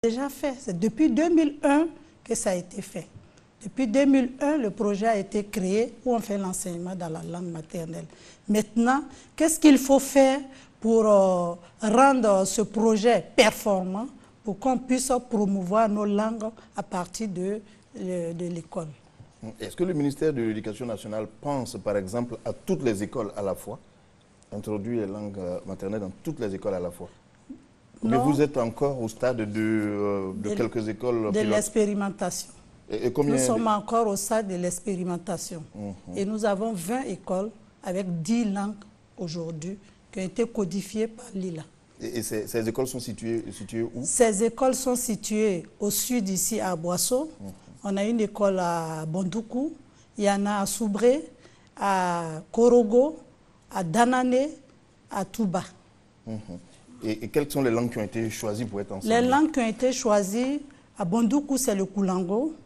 Déjà fait. C'est depuis 2001 que ça a été fait. Depuis 2001, le projet a été créé où on fait l'enseignement dans la langue maternelle. Maintenant, qu'est-ce qu'il faut faire pour rendre ce projet performant, pour qu'on puisse promouvoir nos langues à partir de l'école? Est-ce que le ministère de l'Éducation nationale pense, par exemple, à toutes les écoles à la fois, introduire les langues maternelles dans toutes les écoles à la fois? Mais vous êtes encore au stade de quelques écoles de l'expérimentation. Et combien nous sommes encore au stade de l'expérimentation. Et nous avons 20 écoles avec 10 langues aujourd'hui qui ont été codifiées par l'ILA. Et ces écoles sont situées où? Ces écoles sont situées au sud ici à Boisseau. On a une école à Bondoukou, il y en a à Soubré, à Korogo, à Danane, à Touba. Et quelles sont les langues qui ont été choisies pour être enseignées? Les langues qui ont été choisies, à Bondoukou, c'est le Koulango,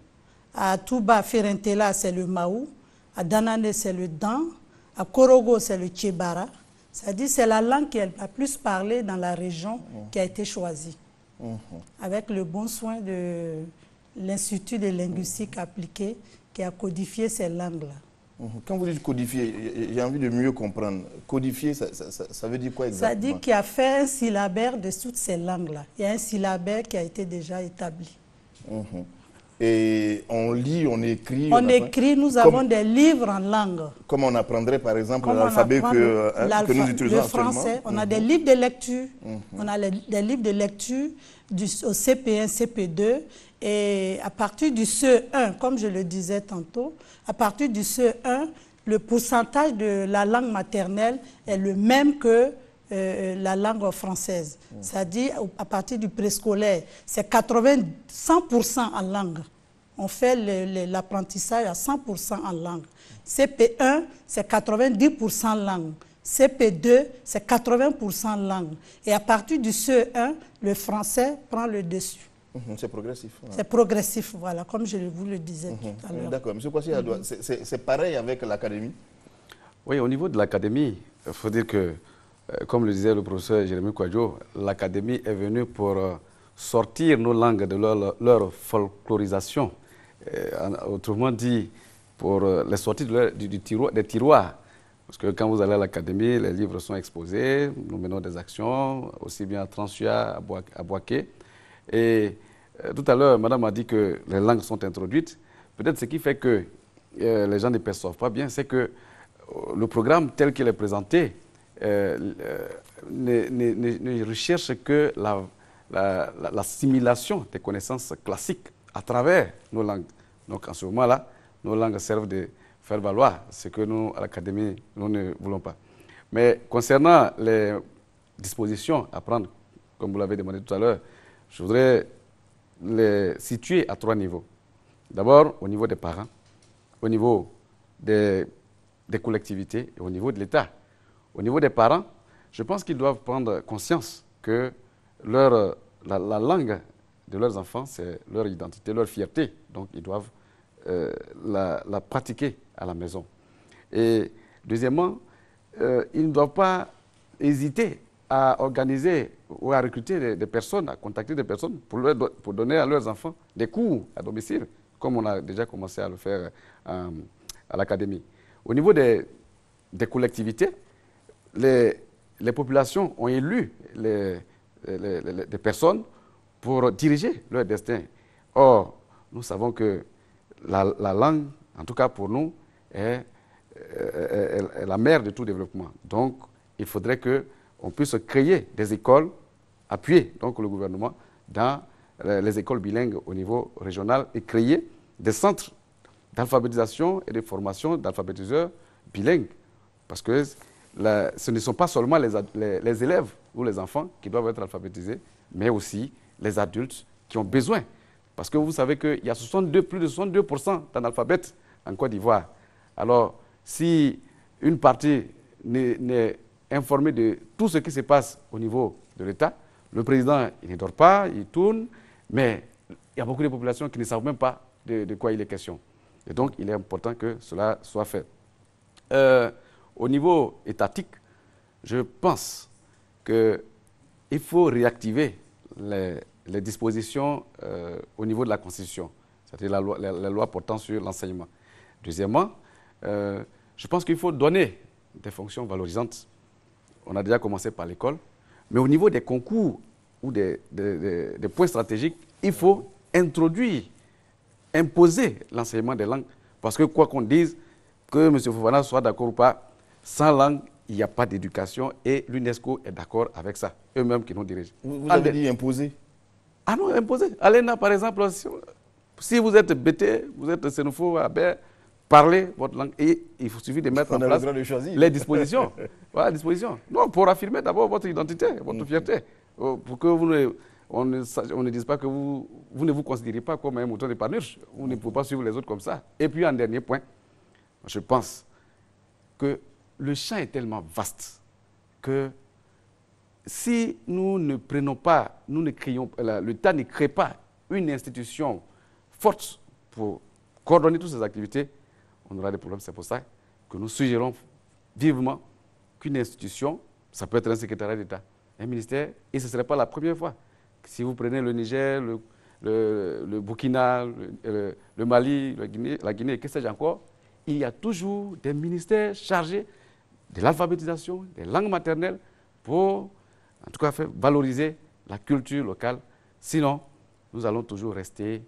à Touba, Ferentela, c'est le Maou, à Danane, c'est le Dan, à Korogo, c'est le Tchébara. C'est-à-dire c'est la langue qui est la plus parlée dans la région qui a été choisie, avec le bon soin de l'Institut de linguistique appliquée qui a codifié ces langues-là. Quand vous dites codifier, j'ai envie de mieux comprendre. Codifier, ça veut dire quoi exactement? Ça dit qu'il a fait un syllabaire de toutes ces langues-là. Il y a un syllabaire qui a été déjà établi. Et on lit, on écrit. On écrit, nous avons des livres en langue. Comme on apprendrait par exemple l'alphabet que nous utilisons le français. On a des livres de lecture. On a des livres de lecture au CP1, CP2. Et à partir du CE1, comme je le disais tantôt, à partir du CE1, le pourcentage de la langue maternelle est le même que la langue française. C'est-à-dire, à partir du préscolaire, c'est 100% en langue. On fait l'apprentissage à 100% en langue. CP1, c'est 90% langue. CP2, c'est 80% langue. Et à partir du CE1, le français prend le dessus. C'est progressif. Voilà. C'est progressif, voilà, comme je vous le disais tout à l'heure. D'accord. Monsieur Kwasi Adoua, c'est pareil avec l'académie? Oui, au niveau de l'académie, il faut dire que, comme le disait le professeur Jérémy Kouadio, l'académie est venue pour sortir nos langues de leur folklorisation. Autrement dit, pour les sortir des tiroirs. Parce que quand vous allez à l'académie, les livres sont exposés, nous menons des actions, aussi bien à Transuya, à Boaké. Et tout à l'heure, madame a dit que les langues sont introduites. Peut-être ce qui fait que les gens ne perçoivent pas bien, c'est que le programme tel qu'il est présenté ne recherche que l'assimilation des connaissances classiques à travers nos langues. Donc en ce moment-là, nos langues servent de faire valoir ce que nous, à l'Académie, nous ne voulons pas. Mais concernant les dispositions à prendre, comme vous l'avez demandé tout à l'heure, je voudrais les situer à 3 niveaux. D'abord, au niveau des parents, au niveau des collectivités et au niveau de l'État. Au niveau des parents, je pense qu'ils doivent prendre conscience que la langue de leurs enfants, c'est leur identité, leur fierté. Donc, ils doivent la pratiquer à la maison. Et deuxièmement, ils ne doivent pas hésiter à organiser ou à recruter des personnes, à contacter des personnes pour donner à leurs enfants des cours à domicile, comme on a déjà commencé à le faire à l'académie. Au niveau des collectivités, les populations ont élu des personnes pour diriger leur destin. Or, nous savons que la langue, en tout cas pour nous, est la mère de tout développement. Donc, il faudrait qu'on puisse créer des écoles, appuyer donc le gouvernement dans les écoles bilingues au niveau régional et créer des centres d'alphabétisation et de formation d'alphabétiseurs bilingues. Parce que ce ne sont pas seulement les élèves ou les enfants qui doivent être alphabétisés, mais aussi les adultes qui ont besoin. Parce que vous savez qu'il y a plus de 62% d'analphabètes en Côte d'Ivoire. Alors, si une partie n'est informée de tout ce qui se passe au niveau de l'État, le président, il ne dort pas, il tourne, mais il y a beaucoup de populations qui ne savent même pas de quoi il est question. Et donc, il est important que cela soit fait. Au niveau étatique, je pense qu'il faut réactiver les dispositions au niveau de la Constitution, c'est-à-dire la loi portant sur l'enseignement. Deuxièmement, je pense qu'il faut donner des fonctions valorisantes. On a déjà commencé par l'école, mais au niveau des concours ou des points stratégiques, il faut introduire, imposer l'enseignement des langues. Parce que quoi qu'on dise, que M. Fofana soit d'accord ou pas, sans langue, il n'y a pas d'éducation et l'UNESCO est d'accord avec ça, eux-mêmes qui nous dirigent. Vous avez dit imposer? Ah non, imposer. Alena, par exemple, si vous êtes bêté, vous êtes xénophobe, parlez votre langue et il suffit de mettre en place les dispositions. Voilà, dispositions. Non, pour affirmer d'abord votre identité, votre fierté. Pour que on ne dise pas que vous ne vous considérez pas comme un mouton de Panurge. Vous ne pouvez pas suivre les autres comme ça. Et puis, en dernier point, je pense que le champ est tellement vaste que si nous ne prenons pas, nous ne créons, l'État ne crée pas une institution forte pour coordonner toutes ces activités, on aura des problèmes. C'est pour ça que nous suggérons vivement qu'une institution, ça peut être un secrétariat d'État, un ministère, et ce ne serait pas la première fois. Si vous prenez le Niger, le Burkina, le Mali, la Guinée, qu'est-ce que j'ai encore, il y a toujours des ministères chargés de l'alphabétisation, des langues maternelles, pour, en tout cas, valoriser la culture locale. Sinon, nous allons toujours rester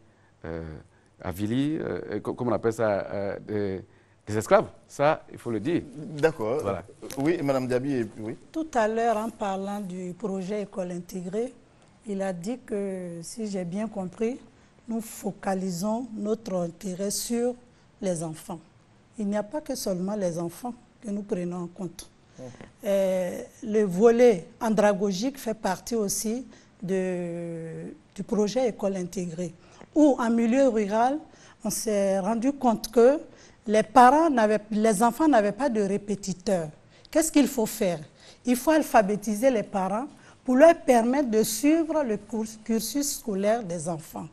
avilis, comme on appelle ça, des esclaves. Ça, il faut le dire. D'accord. Voilà. Oui, Mme Diaby, oui. Tout à l'heure, en parlant du projet École intégrée, il a dit que, si j'ai bien compris, nous focalisons notre intérêt sur les enfants. Il n'y a pas que seulement les enfants que nous prenons en compte. Le volet andragogique fait partie aussi du projet École intégrée, où en milieu rural, on s'est rendu compte que les enfants n'avaient pas de répétiteurs. Qu'est-ce qu'il faut faire? Il faut alphabétiser les parents pour leur permettre de suivre le cursus scolaire des enfants.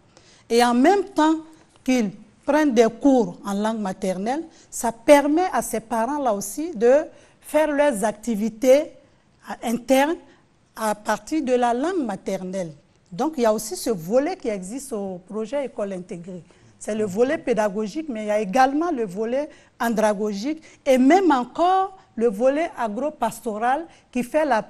Et en même temps qu'ils prennent des cours en langue maternelle, ça permet à ces parents-là aussi de faire leurs activités internes à partir de la langue maternelle. Donc, il y a aussi ce volet qui existe au projet École intégrée. C'est le volet pédagogique, mais il y a également le volet andragogique et même encore le volet agro-pastoral qui fait la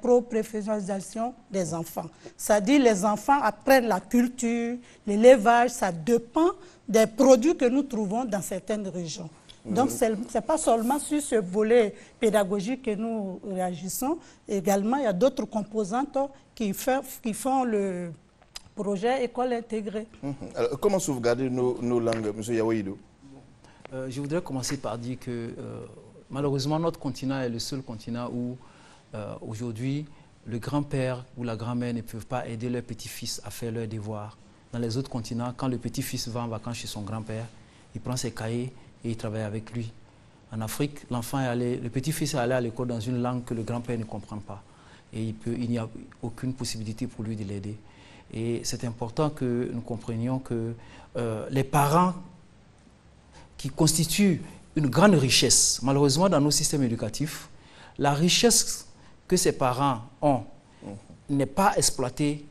pro-professionnalisation des enfants. C'est-à-dire les enfants apprennent la culture, l'élevage, ça dépend des produits que nous trouvons dans certaines régions. Donc, ce n'est pas seulement sur ce volet pédagogique que nous réagissons. Également, il y a d'autres composantes qui font le projet École intégrée. Alors, comment sauvegarder nos langues, M. Yaouidou? Je voudrais commencer par dire que malheureusement, notre continent est le seul continent où aujourd'hui, le grand-père ou la grand-mère ne peuvent pas aider leur petit-fils à faire leurs devoirs. Dans les autres continents, quand le petit-fils va en vacances chez son grand-père, il prend ses cahiers et il travaille avec lui. En Afrique, le petit-fils est allé à l'école dans une langue que le grand-père ne comprend pas. Et il n'y a aucune possibilité pour lui de l'aider. Et c'est important que nous comprenions que les parents qui constituent une grande richesse, malheureusement dans nos systèmes éducatifs, la richesse que ces parents ont n'est pas exploitée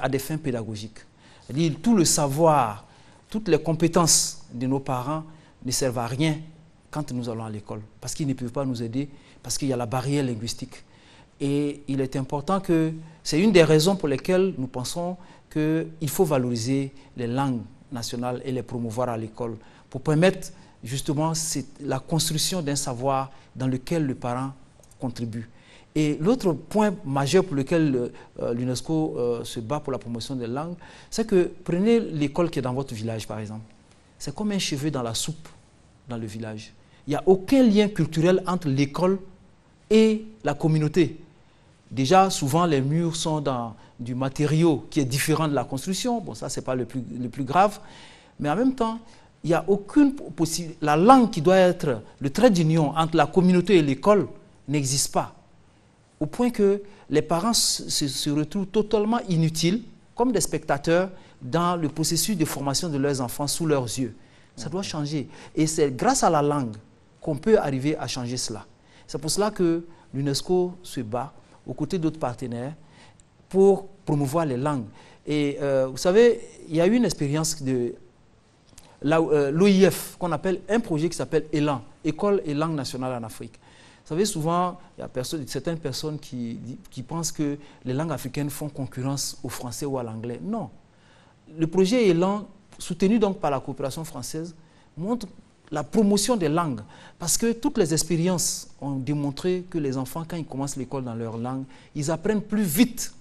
à des fins pédagogiques. C'est-à-dire tout le savoir, toutes les compétences de nos parents ne servent à rien quand nous allons à l'école, parce qu'ils ne peuvent pas nous aider, parce qu'il y a la barrière linguistique. Et il est important que, c'est une des raisons pour lesquelles nous pensons qu'il faut valoriser les langues nationales et les promouvoir à l'école, pour permettre justement la construction d'un savoir dans lequel le parent contribue. Et l'autre point majeur pour lequel l'UNESCO se bat pour la promotion des langues, c'est que prenez l'école qui est dans votre village, par exemple. C'est comme un cheveu dans la soupe dans le village. Il n'y a aucun lien culturel entre l'école et la communauté. Déjà, souvent, les murs sont dans du matériau qui est différent de la construction. Bon, ça, ce n'est pas le plus grave. Mais en même temps, il n'y a aucune possibilité. La langue qui doit être le trait d'union entre la communauté et l'école n'existe pas. Au point que les parents se retrouvent totalement inutiles, comme des spectateurs, dans le processus de formation de leurs enfants sous leurs yeux. Ça doit changer. Et c'est grâce à la langue qu'on peut arriver à changer cela. C'est pour cela que l'UNESCO se bat aux côtés d'autres partenaires pour promouvoir les langues. Et vous savez, il y a eu une expérience de l'OIF, qu'on appelle un projet qui s'appelle ELAN, École et langue nationale en Afrique. Vous savez, souvent, il y a certaines personnes qui pensent que les langues africaines font concurrence au français ou à l'anglais. Non. Le projet ELAN, soutenu donc par la coopération française, montre la promotion des langues. Parce que toutes les expériences ont démontré que les enfants, quand ils commencent l'école dans leur langue, ils apprennent plus vite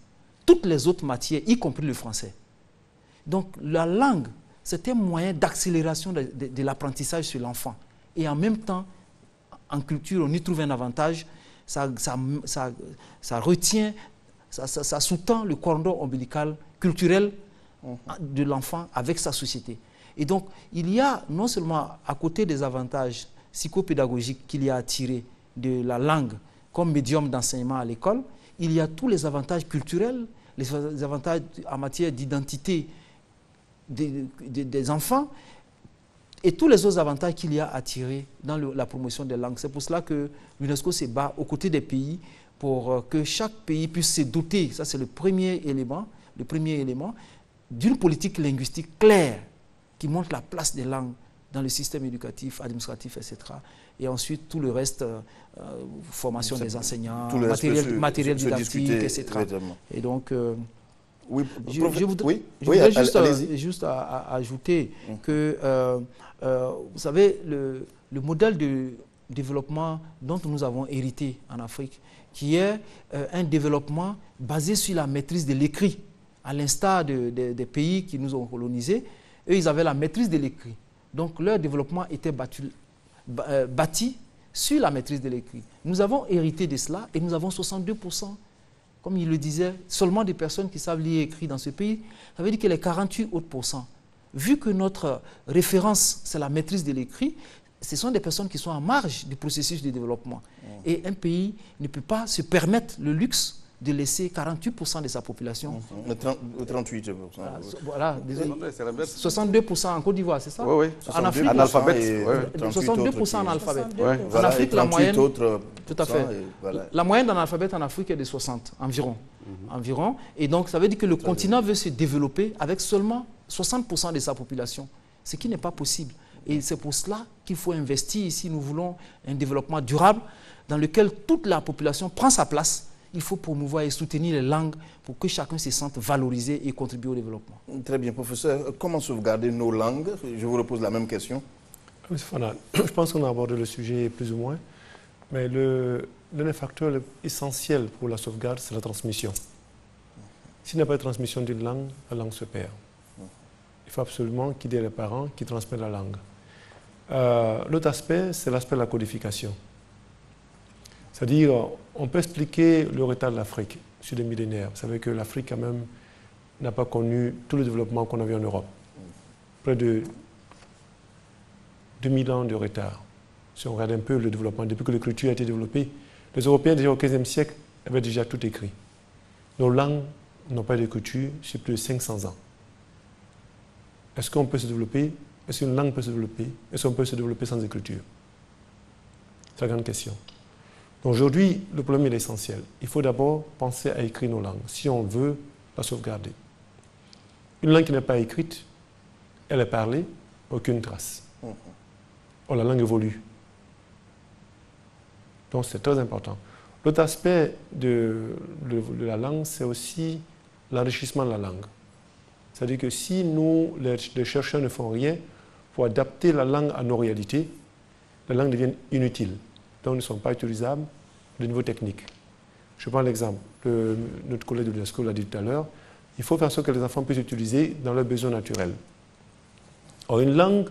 toutes les autres matières, y compris le français. Donc la langue, c'est un moyen d'accélération de l'apprentissage sur l'enfant. Et en même temps, en culture, on y trouve un avantage, ça retient, ça sous-tend le cordon ombilical culturel de l'enfant avec sa société. Et donc, il y a non seulement à côté des avantages psychopédagogiques qu'il y a à tirer de la langue comme médium d'enseignement à l'école, il y a tous les avantages culturels, les avantages en matière d'identité des enfants et tous les autres avantages qu'il y a à tirer dans la promotion des langues. C'est pour cela que l'UNESCO se bat aux côtés des pays pour que chaque pays puisse se doter, ça c'est le premier élément d'une politique linguistique claire qui montre la place des langues dans le système éducatif, administratif, etc. Et ensuite, tout le reste, formation des enseignants, matériel didactique, etc. Et donc, je voudrais juste ajouter que, vous savez, le modèle de développement dont nous avons hérité en Afrique, qui est un développement basé sur la maîtrise de l'écrit, à l'instar des pays qui nous ont colonisés. Eux, ils avaient la maîtrise de l'écrit. Donc, leur développement était bâti sur la maîtrise de l'écrit. Nous avons hérité de cela et nous avons 62%, comme il le disait, seulement des personnes qui savent lire et écrire dans ce pays. Ça veut dire que les 48 autres pourcents, vu que notre référence, c'est la maîtrise de l'écrit, ce sont des personnes qui sont en marge du processus de développement. Et un pays ne peut pas se permettre le luxe de laisser 48% de sa population. 38%. Voilà, 62% en Côte d'Ivoire, c'est ça? Oui, oui. En Afrique, analphabète. 62% analphabète. Ouais. En Afrique, la moyenne, tout à fait. Voilà. La moyenne d'analphabète en Afrique est de 60 environ. Et donc, ça veut dire que le continent veut se développer avec seulement 60% de sa population, ce qui n'est pas possible. Et c'est pour cela qu'il faut investir si nous voulons un développement durable dans lequel toute la population prend sa place. Il faut promouvoir et soutenir les langues pour que chacun se sente valorisé et contribue au développement. Très bien, professeur. Comment sauvegarder nos langues? Je vous repose la même question. M. Fana, je pense qu'on a abordé le sujet plus ou moins, mais l'un des facteurs essentiels pour la sauvegarde, c'est la transmission. S'il n'y a pas de transmission d'une langue, la langue se perd. Il faut absolument qu'il y ait les parents qui transmettent la langue. L'autre aspect, c'est l'aspect de la codification. C'est-à-dire, on peut expliquer le retard de l'Afrique sur des millénaires. Vous savez que l'Afrique, quand même, n'a pas connu tout le développement qu'on a vu en Europe. Près de 2000 ans de retard. Si on regarde un peu le développement, depuis que l'écriture a été développée, les Européens, déjà au XVe siècle, avaient déjà tout écrit. Nos langues n'ont pas d'écriture sur plus de 500 ans. Est-ce qu'on peut se développer? Est-ce qu'une langue peut se développer? Est-ce qu'on peut se développer sans écriture? C'est la grande question. Aujourd'hui, le problème est essentiel. Il faut d'abord penser à écrire nos langues, si on veut la sauvegarder. Une langue qui n'est pas écrite, elle est parlée, aucune trace. Or, la langue évolue. Donc, c'est très important. L'autre aspect de la langue, c'est aussi l'enrichissement de la langue. C'est-à-dire que si nous, les chercheurs, ne font rien pour adapter la langue à nos réalités, la langue devient inutile. Donc, ne sont pas utilisables de niveau technique. Je prends l'exemple, notre collègue de l'UNESCO l'a dit tout à l'heure, il faut faire en sorte que les enfants puissent l'utiliser dans leurs besoins naturels. Or, une langue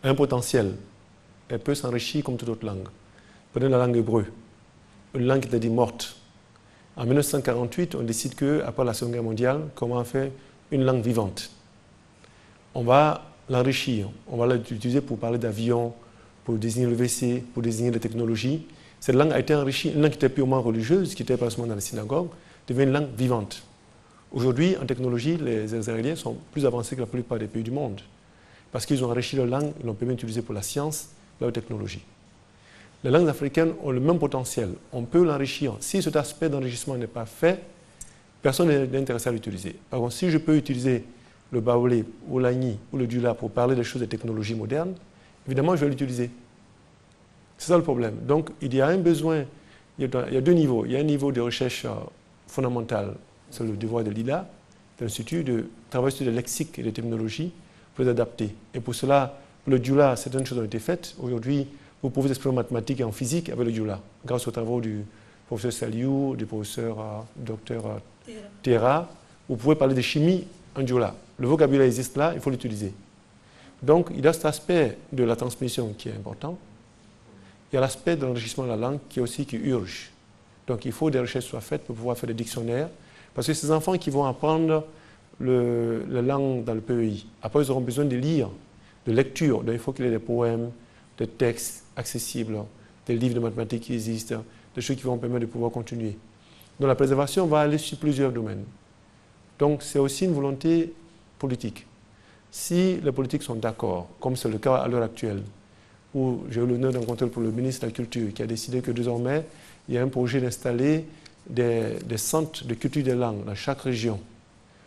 a un potentiel. Elle peut s'enrichir comme toute autre langue. Prenez la langue hébreu, une langue qui était dit morte. En 1948, on décide qu'après la Seconde Guerre mondiale, comment faire une langue vivante. On va l'enrichir, on va l'utiliser pour parler d'avions, pour désigner le WC, pour désigner les technologies. Cette langue a été enrichie. Une langue qui était purement religieuse, qui était pas seulement dans les synagogues, devient une langue vivante. Aujourd'hui, en technologie, les Israéliens sont plus avancés que la plupart des pays du monde. Parce qu'ils ont enrichi leur langue, ils l'ont permis d'utiliser pour la science, la haute technologie. Les langues africaines ont le même potentiel. On peut l'enrichir. Si cet aspect d'enrichissement n'est pas fait, personne n'est intéressé à l'utiliser. Par contre, si je peux utiliser le baoulé ou l'agni ou le dula pour parler des choses de technologies modernes, évidemment, je vais l'utiliser. C'est ça le problème. Donc, il y a un besoin, il y a deux niveaux. Il y a un niveau de recherche fondamentale, c'est le devoir de l'ILA, de l'Institut, de travailler sur le lexique et les technologies pour les adapter. Et pour cela, le dula, certaines choses ont été faites. Aujourd'hui, vous pouvez explorer en mathématiques et en physique avec le dula, grâce aux travaux du professeur Saliou, du professeur docteur Théra. Vous pouvez parler de chimie en dula. Le vocabulaire existe là, il faut l'utiliser. Donc, il y a cet aspect de la transmission qui est important. Il y a l'aspect de l'enrichissement de la langue qui urge. Donc, il faut que des recherches soient faites pour pouvoir faire des dictionnaires. Parce que ces enfants qui vont apprendre la langue dans le PEI, après, ils auront besoin de lire, de lecture. Donc, il faut qu'il y ait des poèmes, des textes accessibles, des livres de mathématiques qui existent, des choses qui vont permettre de pouvoir continuer. Donc, la préservation va aller sur plusieurs domaines. Donc, c'est aussi une volonté politique. Si les politiques sont d'accord, comme c'est le cas à l'heure actuelle, où j'ai eu l'honneur de rencontrer le ministre de la Culture qui a décidé que désormais, il y a un projet d'installer des centres de culture des langues dans chaque région.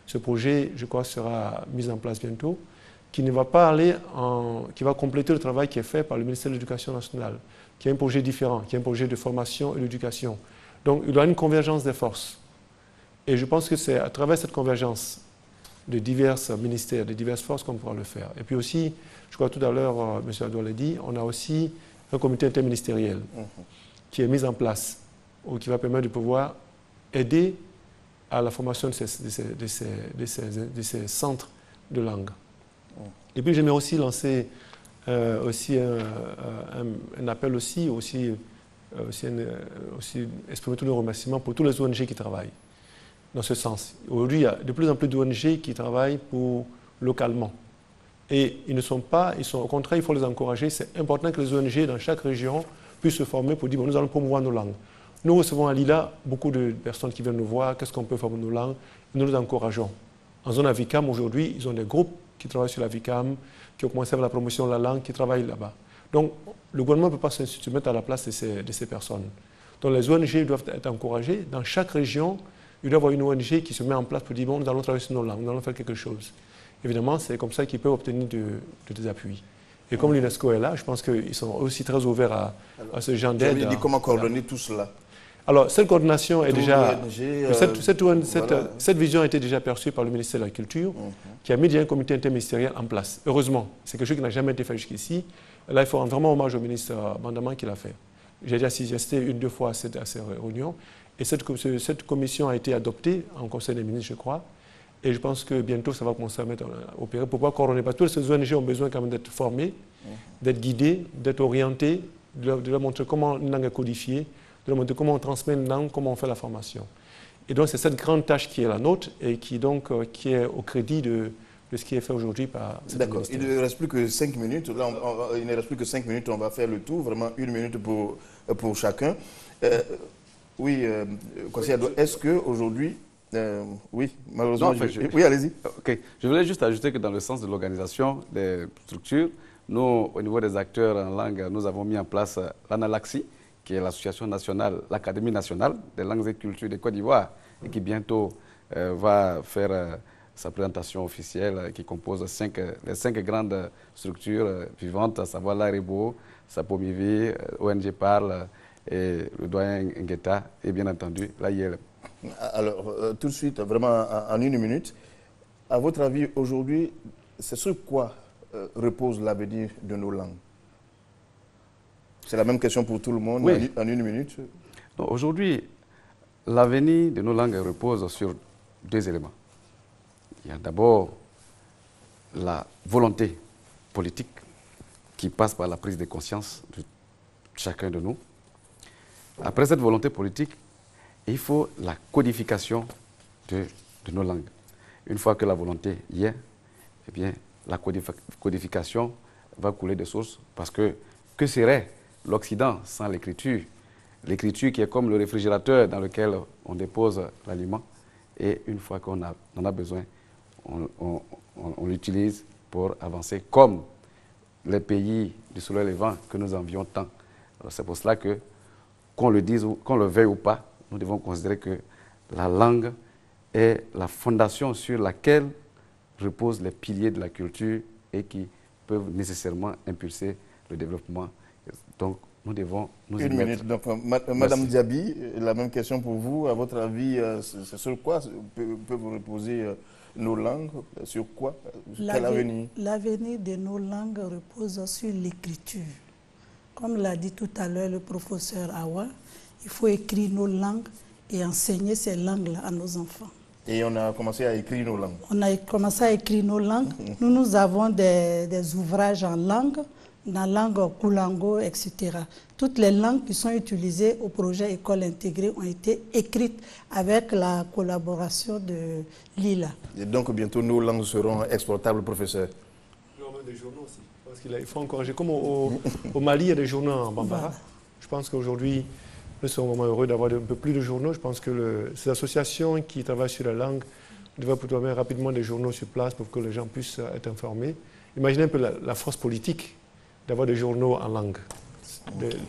Ce projet, je crois, sera mis en place bientôt, qui ne va pas aller qui va compléter le travail qui est fait par le ministère de l'Éducation nationale, qui est un projet différent, qui est un projet de formation et d'éducation. Donc, il y aura une convergence des forces. Et je pense que c'est à travers cette convergence de divers ministères, de diverses forces qu'on pourra le faire. Et puis aussi, je crois tout à l'heure, M. Adoual l'a dit, on a aussi un comité interministériel qui est mis en place, ou qui va permettre de pouvoir aider à la formation de ces centres de langue. Et puis j'aimerais aussi lancer aussi un appel aussi exprimer tous nos remerciements pour tous les ONG qui travaillent dans ce sens. Aujourd'hui, il y a de plus en plus d'ONG qui travaillent localement. Et ils ne sont pas, au contraire, il faut les encourager. C'est important que les ONG dans chaque région puissent se former pour dire, bon, nous allons promouvoir nos langues. Nous recevons à Lila beaucoup de personnes qui viennent nous voir, qu'est-ce qu'on peut faire pour nos langues, et nous les encourageons. En zone AVICAM, aujourd'hui, ils ont des groupes qui travaillent sur l'AVICAM, qui ont commencé avec la promotion de la langue, qui travaillent là-bas. Donc, le gouvernement ne peut pas se mettre à la place de ces personnes. Donc, les ONG doivent être encouragées. Dans chaque région, il doit y avoir une ONG qui se met en place pour dire, bon, nous allons travailler sur nos langues, nous allons faire quelque chose. Évidemment, c'est comme ça qu'ils peuvent obtenir des appuis. Et comme l'UNESCO est là, je pense qu'ils sont aussi très ouverts à ce genre d'aide. Vous avez dit comment coordonner tout cela? Alors, cette coordination est déjà... Cette vision a été déjà perçue par le ministère de la Culture, qui a mis déjà un comité interministériel en place. Heureusement, c'est quelque chose qui n'a jamais été fait jusqu'ici. Là, il faut rendre vraiment hommage au ministre Bandaman qui l'a fait. J'ai déjà assisté une, deux fois à ces réunions. Et cette commission a été adoptée en Conseil des ministres, je crois. Et je pense que bientôt, ça va commencer à opérer pour pouvoir coordonner. Parce que toutes ces ONG ont besoin quand même d'être formées, d'être guidées, d'être orientées, de leur montrer comment une langue est codifiée, de leur montrer comment on transmet une langue, comment on fait la formation. Et donc, c'est cette grande tâche qui est la nôtre et qui est au crédit de ce qui est fait aujourd'hui par cette D'accord. Il ne reste plus que 5 minutes. Là, il ne reste plus que 5 minutes. On va faire le tour. Vraiment, 1 minute pour chacun. Oui, conseiller, est-ce qu'aujourd'hui... oui, malheureusement... Non, oui, allez-y. Okay. Je voulais juste ajouter que dans le sens de l'organisation des structures, nous, au niveau des acteurs en langue, nous avons mis en place l'ANALAXI, qui est l'association nationale, l'Académie nationale des langues et cultures de Côte d'Ivoire, et qui bientôt va faire sa présentation officielle, qui compose les 5 grandes structures vivantes, à savoir l'AREBO, Sapomivi, ONG Parle, et le doyen Ngueta, et bien entendu l'AIL. Alors, tout de suite, vraiment en 1 minute, à votre avis, aujourd'hui, c'est sur quoi repose l'avenir de nos langues? C'est la même question pour tout le monde, oui. En 1 minute. Aujourd'hui, l'avenir de nos langues repose sur 2 éléments. Il y a d'abord la volonté politique qui passe par la prise de conscience de chacun de nous. Après cette volonté politique, il faut la codification de nos langues. Une fois que la volonté y est, eh bien, la codification va couler de sources parce que serait l'Occident sans l'écriture? L'écriture qui est comme le réfrigérateur dans lequel on dépose l'aliment et une fois qu'on en a besoin, on l'utilise pour avancer comme les pays du soleil levant que nous envions tant. C'est pour cela qu'on le dise, qu'on le veuille ou pas, nous devons considérer que la langue est la fondation sur laquelle reposent les piliers de la culture et qui peuvent nécessairement impulser le développement. Donc, nous devons nous y mettre. Une minute. Donc, Madame Diaby, la même question pour vous. À votre avis, c'est sur quoi peuvent reposer nos langues? Sur quoi? Quel avenir? L'avenir de nos langues repose sur l'écriture. Comme l'a dit tout à l'heure le professeur Awa, il faut écrire nos langues et enseigner ces langues-là à nos enfants. Et on a commencé à écrire nos langues. On a commencé à écrire nos langues. Nous avons des ouvrages en langue, dans la langue Koulango, etc. Toutes les langues qui sont utilisées au projet École intégrée ont été écrites avec la collaboration de Lila. Et donc bientôt nos langues seront exportables, professeur? Des journaux aussi. Parce qu'il faut encourager. Comme au Mali, il y a des journaux en Bambara. Voilà. Je pense qu'aujourd'hui, nous sommes vraiment heureux d'avoir un peu plus de journaux. Je pense que ces associations qui travaillent sur la langue devraient plutôt mettre rapidement des journaux sur place pour que les gens puissent être informés. Imaginez un peu la force politique d'avoir des journaux en langue.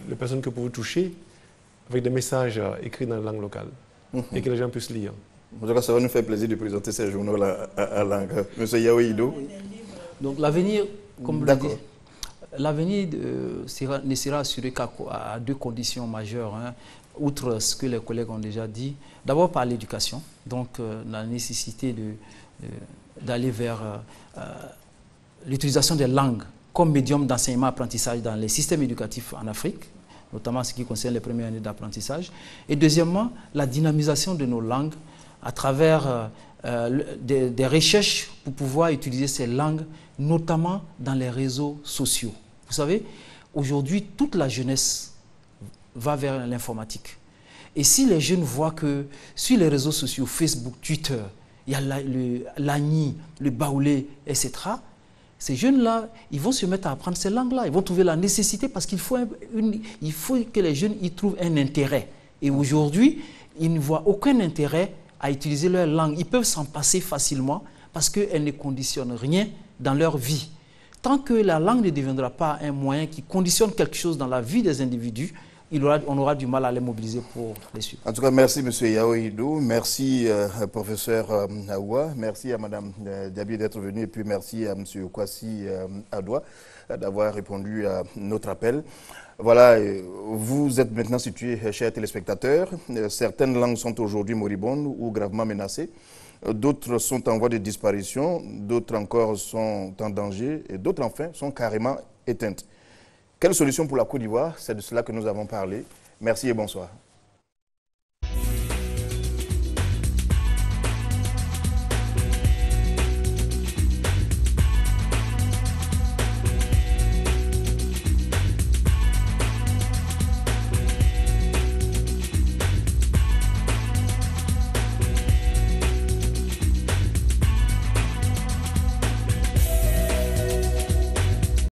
Les personnes que vous pouvez toucher avec des messages écrits dans la langue locale et que les gens puissent lire. En tout cas, ça va nous faire plaisir de présenter ces journaux-là à langue. Monsieur Yaoui Ido. Donc l'avenir, comme vous le dites, l'avenir ne sera assuré qu'à deux conditions majeures, hein, outre ce que les collègues ont déjà dit. D'abord par l'éducation, donc la nécessité d'aller vers l'utilisation des langues comme médium d'enseignement-apprentissage dans les systèmes éducatifs en Afrique, notamment ce qui concerne les premières années d'apprentissage. Et deuxièmement, la dynamisation de nos langues à travers des recherches pour pouvoir utiliser ces langues, notamment dans les réseaux sociaux. Vous savez, aujourd'hui, toute la jeunesse va vers l'informatique. Et si les jeunes voient que sur les réseaux sociaux, Facebook, Twitter, il y a l'ANI, le baoulé, etc., ces jeunes-là, ils vont se mettre à apprendre ces langues-là. Ils vont trouver la nécessité parce qu'il faut, que les jeunes y trouvent un intérêt. Et aujourd'hui, ils ne voient aucun intérêt à utiliser leur langue. Ils peuvent s'en passer facilement parce qu'elle ne conditionne rien dans leur vie. Tant que la langue ne deviendra pas un moyen qui conditionne quelque chose dans la vie des individus, on aura du mal à les mobiliser pour les suivre. En tout cas, merci M. Yaoïdou, merci professeur Awa, merci à Mme Diaby d'être venue et puis merci à M. Kwasi Adoua d'avoir répondu à notre appel. Voilà, vous êtes maintenant situés, chers téléspectateurs. Certaines langues sont aujourd'hui moribondes ou gravement menacées. D'autres sont en voie de disparition, d'autres encore sont en danger et d'autres enfin sont carrément éteintes. Quelle solution pour la Côte d'Ivoire? C'est de cela que nous avons parlé. Merci et bonsoir.